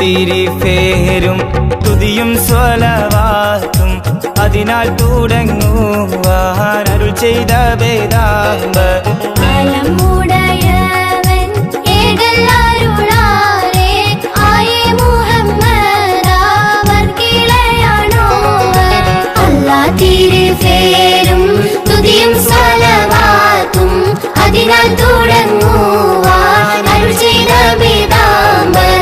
തിരിഫേരും തുതിയും സ്വലവാത്തും അതിനാൽ തുടങ്ങുവാൻ അരുൾ ചെയ്ത വേദാമ്പ തിരിഫേരും തുതിയും സ്വലവാത്തും അതിനാൽ തുടങ്ങുവാൻ അരുൾ ചെയ്ത വേദാമ്പർ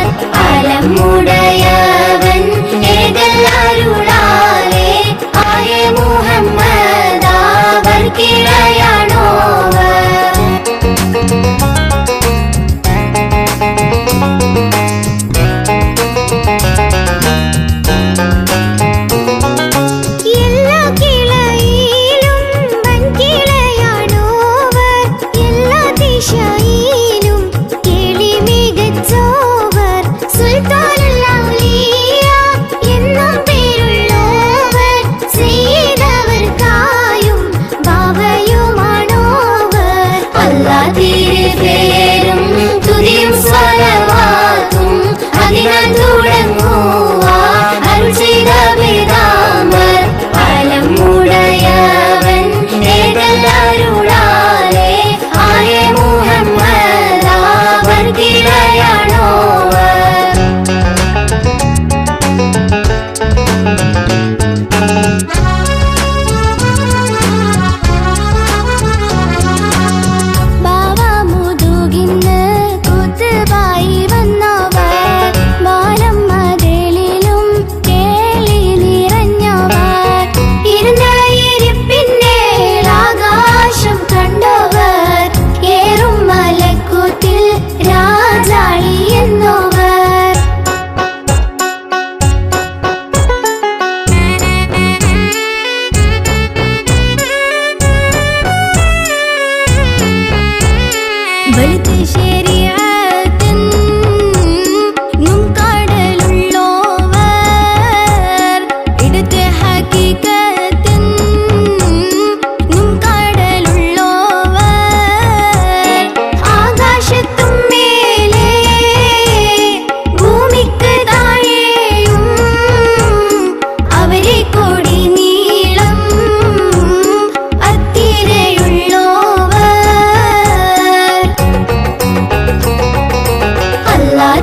അലമുടയവൻ ഏകല്ലാരുളാലേ ആയേ മുഹമ്മദ് അവർക്കിടയാണോവർ. തിരിഫേരും തുതിയും സ്വലവാത്തും അതിനാൽ തുടങ്ങുവാൻ അരുൾ ചെയ്ത വേദാമ്പർ അലമുടയവൻ ഏകല്ലാരുളാലേ ആയേ മുഹമ്മദ് അവർക്കിടയാണോവർ.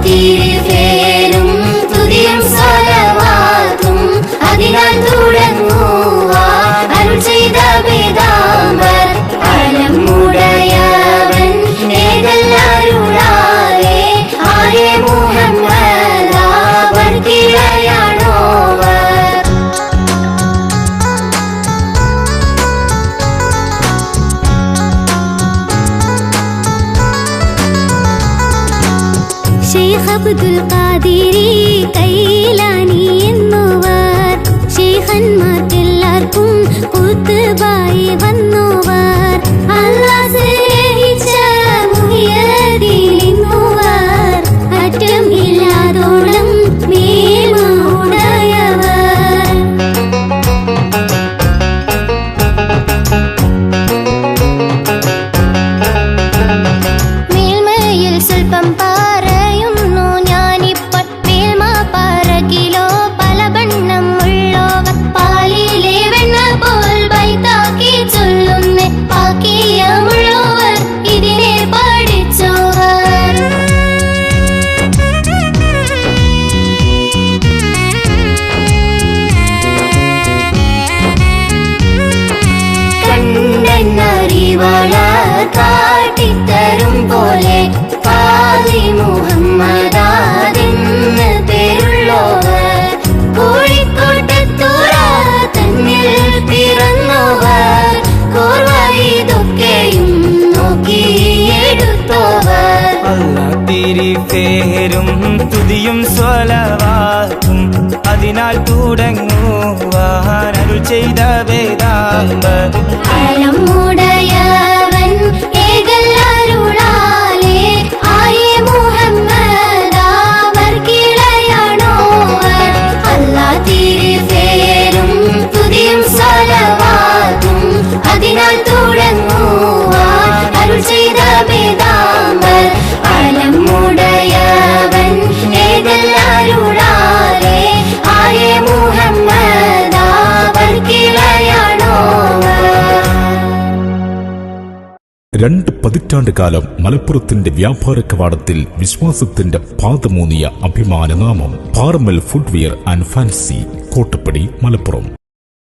തിരിഫേരും തുതിയും സ്വലവാത്തും അതിനാൽ തുടങ്ങുവാൻ അരുൾ ചെയ്ത വേദാമ്പർ അലമുടയവൻ ഏകല്ലാരുളാലേ ആയേ മുഹമ്മദ് അവർക്കിടയാണോവർ. ശൈഖ് അബ്ദുൽ ഖാദിരി കൈലാനി എന്നുവർ ശൈഖന്മാർക്കെല്ലാവർക്കും ഖുത്ബായി വന്നവർ. അല്ലാഹ് സ്നേഹിച്ച മുഹിയദ്ദീൻ എന്നുവർ അറ്റം ഇല്ലാതോളം മേന്മ ഉടയവർ. മേൽമയിൽ സ്വൽപ്പം പറയുന്നു ഞാനിപ്പോൾ മേൽമ പറകിലോ പല ബണ്ണം ഉള്ളവർ പാലിലെ വെണ്ണ പോൽ ബൈത്താക്കി ചൊല്ലുന്ന പാക്കിയമുള്ളവർ. പേരും തുതിയും സ്വലവാത്തും അതിനാൽ തുടങ്ങുവാൻ അരുൾ ചെയ്ത വേദാംബർ അലമുടയവൻ ഏകല്ലരുളാലേ ആയേ മുഹമ്മദ് അവർ കിളയാണോവർ അല്ലാഹ് തിരുപേരും തുതിയും സ്വലവാത്തും അതിനാൽ തുടങ്ങുവാൻ അരുൾ ചെയ്ത വേദാംബർ അലമുടയവൻ ഏകല്ലരുളാലേ ആയേ മുഹമ്മദ് അവർ കിളയാണോവർ. 2 പതിറ്റാണ്ട് കാലം മലപ്പുറത്തിന്റെ വ്യാപാര കവാടത്തിൽ വിശ്വാസത്തിന്റെ പാദമൂന്നിയ അഭിമാനനാമം Parammal footwear and fancy, Kottappadi, Malappuram.